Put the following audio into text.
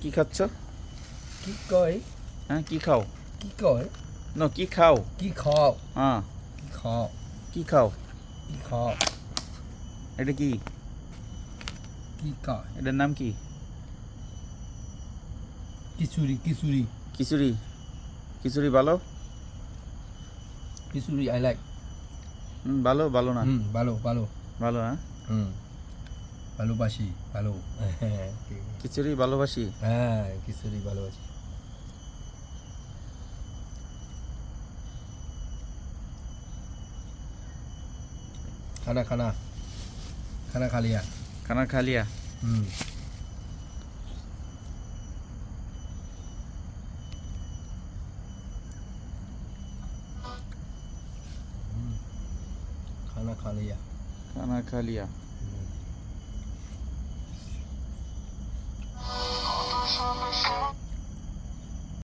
কি খাচ্ছ? কি কয়? হ্যাঁ, কি খাও? কি কয়? নো, কি খাও? কি খাও? হ্যাঁ, কি খাও? কি খাও? কি খাও? এটা কি? কি কয়? এটার নাম কি? খিচুড়ি খিচুড়ি খিচুড়ি। খিচুড়ি ভালো? খিচুড়ি আই লাইক। ভালো ভালো না? ভালো ভালো। ভালো, হ্যাঁ। ভালোবাসি ভালো। খিচুড়ি ভালোবাসি। হ্যাঁ, খিচুড়ি ভালোবাসি। खाना खाना खाना खा लिया। खाना खा लिया। खाना खा लिया। खाना खा लिया।